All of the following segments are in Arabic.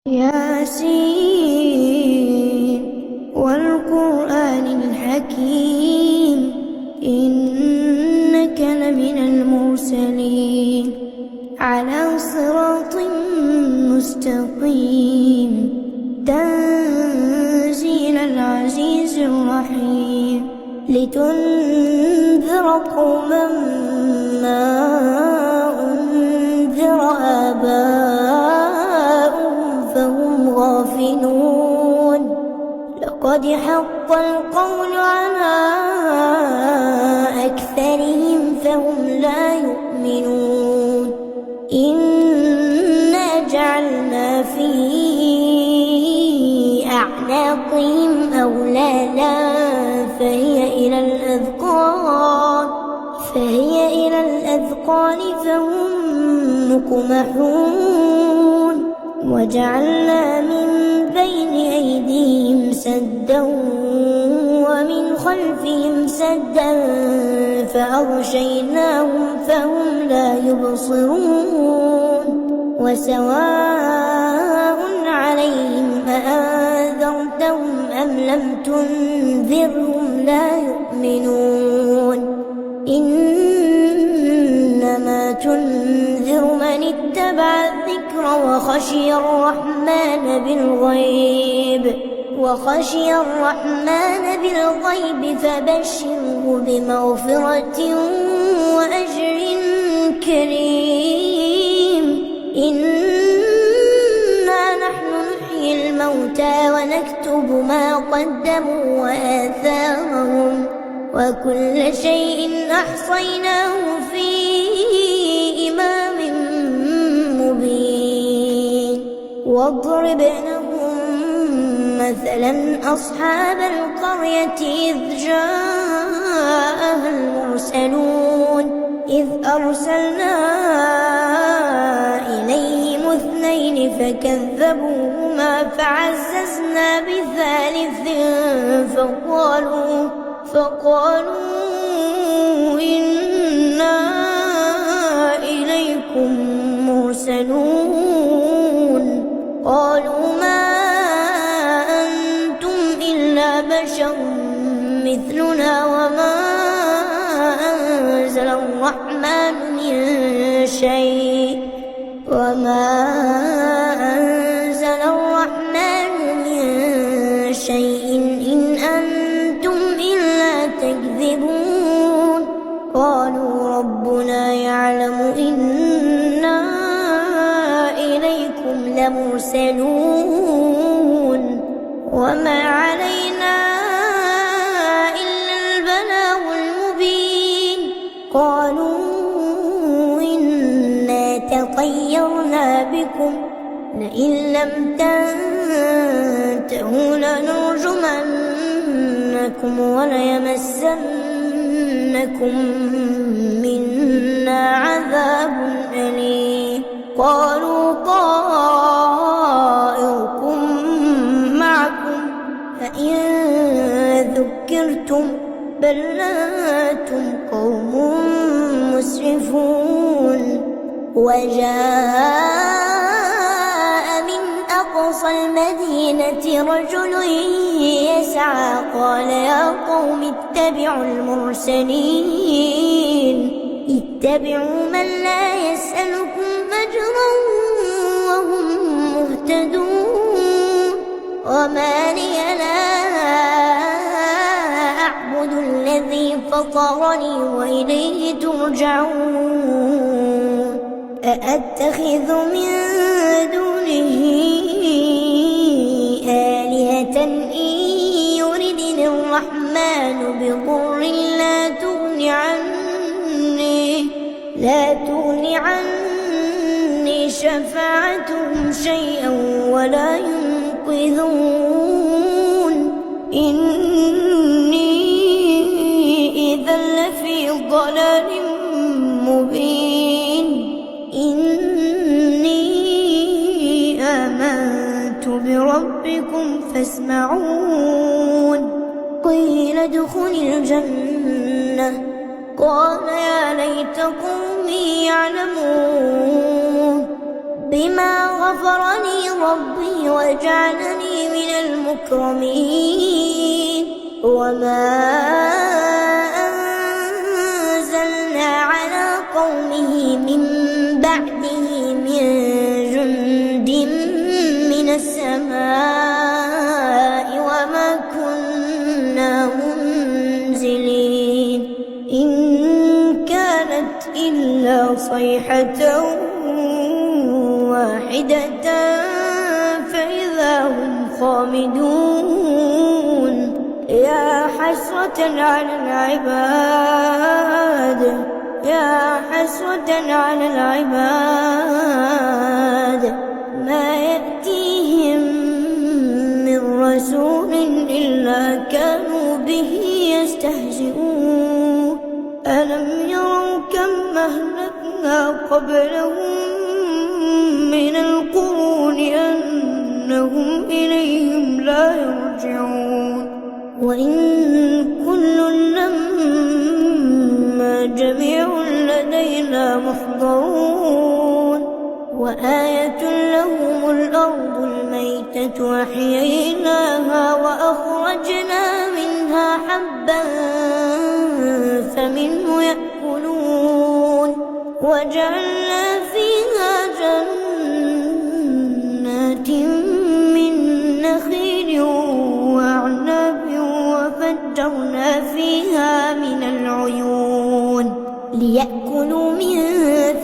ياسين والقرآن الحكيم إنك لمن المرسلين على صراط مستقيم تنزيل العزيز الرحيم لتنذر قوما ما أنذر آباؤهم فهم غافلون لقد حق القول على أكثرهم فهم لا يؤمنون إنا جعلنا في أعناقهم أغلالا فهي إلى الأذقان فهم مقمحون وجعلنا من بين أيديهم سدا ومن خلفهم سدا فأغشيناهم فهم لا يبصرون وسواء عليهم أأنذرتهم أم لم تنذرهم لا يؤمنون إنما تنذر من اتبع الذكر وخشي الرحمن بالغيب فبشره بمغفرة وأجر كريم إنا نحن نحيي الموتى ونكتب ما قدموا وآثارهم وكل شيء أحصيناه في إمام مبين واضرب لهم مثلا أصحاب القرية إذ جاءها المرسلون إذ أرسلنا إليهم اثنين فكذبوهما فعززنا بثالث فقالوا إنا إليكم مرسلون قالوا ما أنتم إلا بشر مثلنا وما أنزل الرحمن من شيء إن أنتم إلا تكذبون قالوا ربنا يعلم إنا إليكم لمرسلون وما علينا إلا البلاغ المبين قالوا إنا تطيرنا بكم لئن لم تنتهوا لنرجمنكم وليمسنكم منا عذاب أليم قالوا طائركم معكم فإن ذكرتم بل أنتم قوم مسرفون وجاء من أقصى المدينة رجل يسعى قال يا قوم اتبعوا المرسلين اتبعوا من لا يسألكم أجرا وهم مهتدون وما لي لا أعبد الذي فطرني وإليه ترجعون أأتخذ من دونه آلهة إن يردني الرحمن بضر لا تغني عني شفاعتهم شيئا ولا ينقذون إني إذا لفي ضلال مبين إني آمنت بربكم فاسمعون قيل ادخل الجنة قال يا ليت قومي يعلمون بما غفرني ربي وجعلني من المكرمين وما أنزلنا على قومه من بعده من جند من السماء وما كنا منزلين إن كانت إلا صيحة واحدة فإذا هم خامدون يا حسرة على العباد يا حسرة على العباد ما يأتيهم من رسول إلا كانوا به يستهزئون ألم يروا كم أهلكنا قبلهم من القرون أنهم إليهم لا يرجعون وإن كل لما جميع لدينا محضرون وآية لهم الأرض الميتة أحييناها وأخرجنا منها حبا فمنه يأكلون وجعلنا فيها جنات من نخيل وأعناب وفجرنا فيها من العيون ليأكلوا من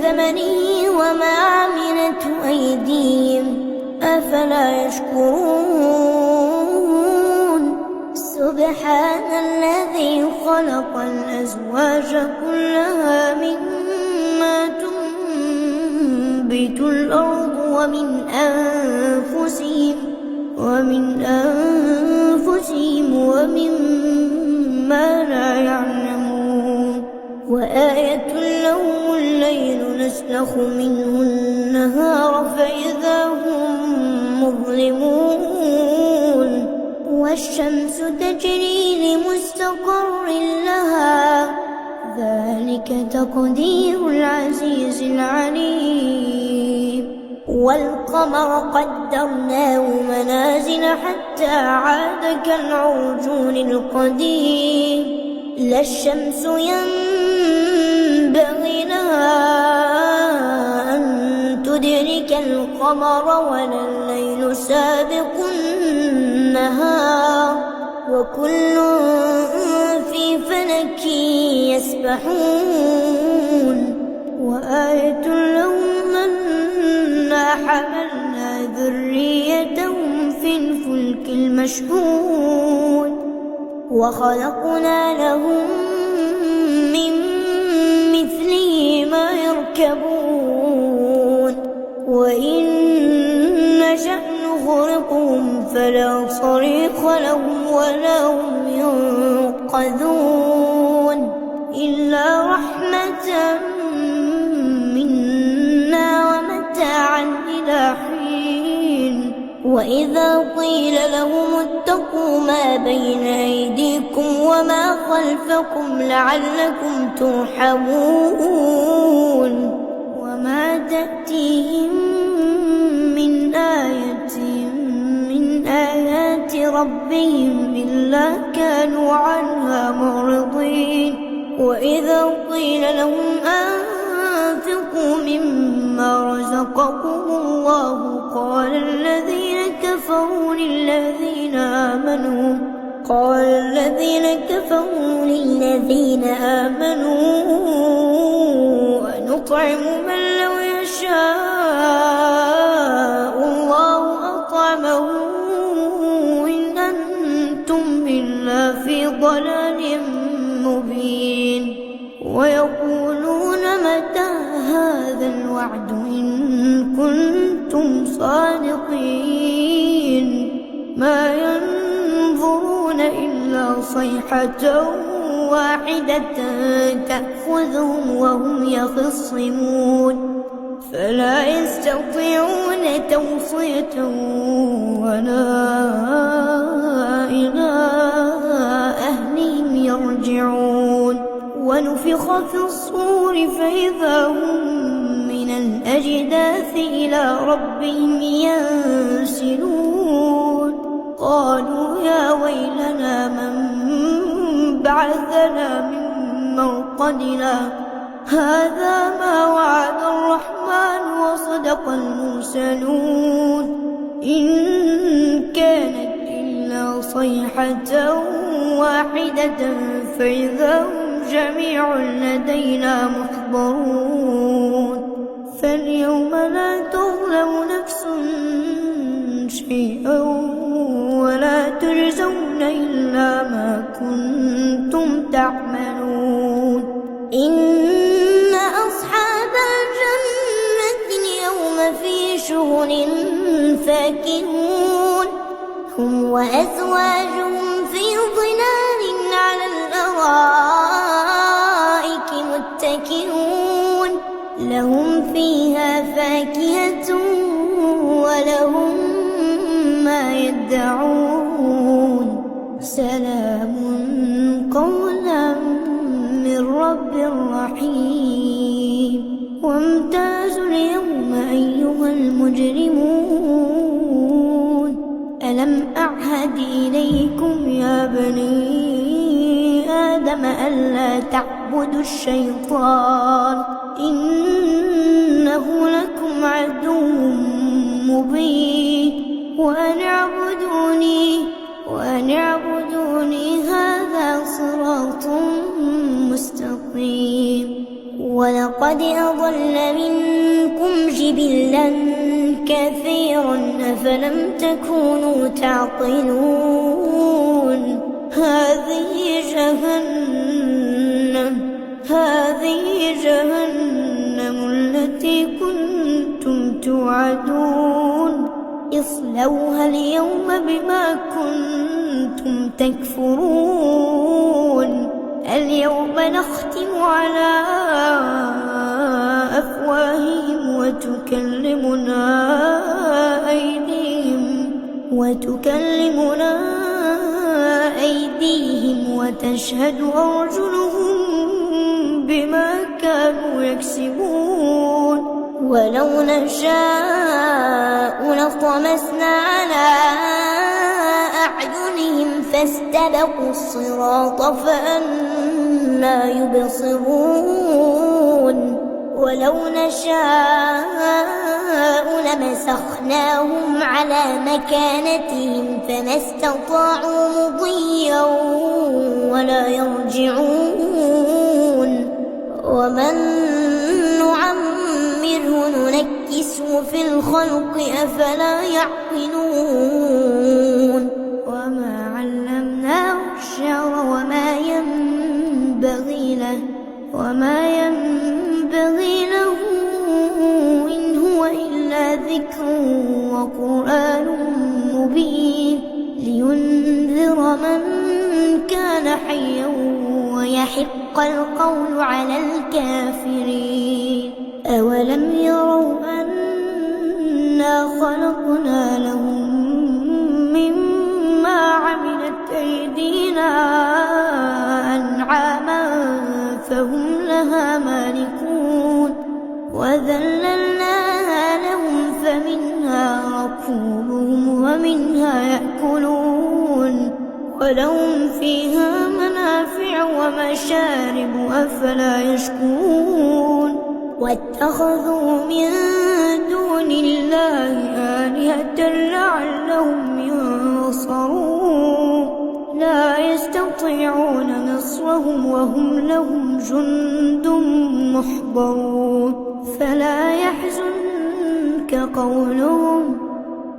ثمره وما عملته أيديهم أفلا يشكرون سبحان الذي خلق الأزواج كلها مما تنبت الأرض ومن أنفسهم ومما لا يعلمون وآية لهم الليل نسلخ منه النهار فإذا هم مظلمون والشمس تجري لمستقر لها ذلك تقدير العزيز العليم والقمر قدرناه منازل حتى عاد كالعرجون القديم لا الشمس ينبغي لها أن تدرك القمر ولا الليل سابق النهار وكل في فلك يسبحون وآية لهم أنا حملنا ذريتهم في الفلك المشحون وخلقنا لهم من مثله ما يركبون وإن نشأ نغرقهم فلا صريخ لهم ولا هم ينقذون إلا رحمة منا ومتاعا إلى حين وإذا قيل لهم اتقوا ما بين أيديكم وما خلفكم لعلكم ترحمون وما تأتيهم من آية من آيات ربهم إلا كانوا عنها معرضين وإذا قيل لهم أنفقوا مما رزقكم الله قال الذين كفروا للذين آمنوا أنطعم من لو يشاء الله أطعمه إن أنتم إلا في ضلال مبين ويقولون متى هذا الوعد إن كنتم صادقين ما ينظرون إلا صيحة واحدة تأخذهم وهم يخصمون فلا يستطيعون توصية ولا إلى أهلهم يرجعون ونفخ في الصور فإذا هم من من الأجداث إلى ربهم ينسلون قالوا يا ويلنا من بعثنا من مرقدنا هذا ما وعد الرحمن وصدق المرسلون إن كانت إلا صيحة واحدة فإذا هم جميع لدينا محضرون فاليوم لا تظلم نفس شيئا ولا تجزون إلا ما كنتم تعملون إن أصحاب الجنة اليوم في شغل فاكهون هم وأزواجهم في ظلال على الأرائك متكئون لهم فيها فاكهة ولهم ما يدعون سلام قولا من رب رحيم وامتازوا اليوم أيها المجرمون ألم أعهد إليكم يا بني آدم ألا تعبدوا الشيطان إنه لكم عدو مبين وأن اعبدوني هذا صراط مستقيم ولقد أضل منكم جبلا كثيرا أفلم تكونوا تعقلون هذه جهنم التي كنتم توعدون اصلوها اليوم بما كنتم تكفرون اليوم نختم على أفواههم وتكلمنا أيديهم وتشهد أرجلهم بما كانوا يكسبون ولو نشاء لطمسنا على أعينهم فاستبقوا الصراط فأنى يبصرون ولو نشاء لمسخناهم على مكانتهم فما استطاعوا مضيا ولا يرجعون ومن نعمره ننكسه في الخلق أفلا يعقلون وما علمناه الشعر وما ينبغي له إن هو إلا ذكر وقرآن مبين لينذر من كان حيا ويحق القول على الكافرين أولم يروا أنا خلقنا لهم مما عملت أيدينا أنعاما فهم لها مالكون وذللناها لهم فمنها ركوبهم ومنها يأكلون ولهم فيها منافع ومشارب أفلا يشكرون واتخذوا من دون الله آلهة لعلهم ينصرون لا يستطيعون نصرهم وهم لهم جند محضرون فلا يحزنك قولهم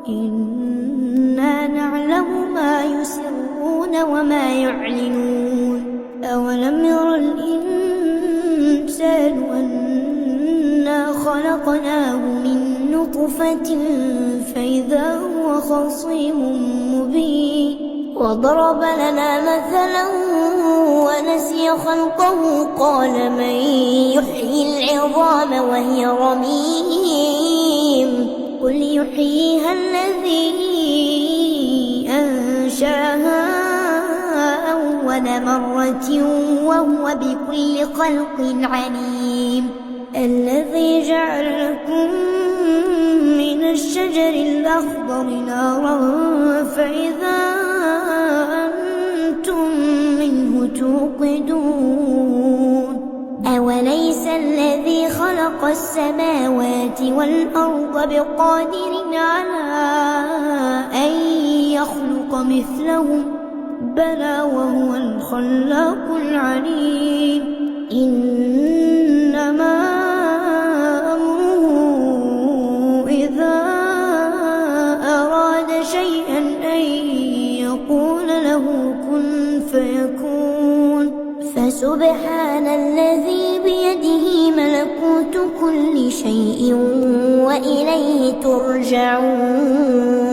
إنا نعلم ما يسرون وما يعلنون أولم ير الإنسان أنا خلقناه من نطفة فإذا هو خصيم مبين وضرب لنا مثلا ونسي خلقه قال من يحيي العظام وهي رميم قل يحييها الذي أنشاها أول مرة وهو بكل خلق عليم الذي جعل لكم من الشجر الأخضر نارا فإذا أنتم منه توقدون أوليس الذي خلق السماوات والأرض بقادر على أن يخلق مثلهم بلى وهو الخلاق العليم إنما أمره إذا أراد شيئا أن يقول له كن فيكون فسبحان الذي بيده ملكوت كل شيء وإليه ترجعون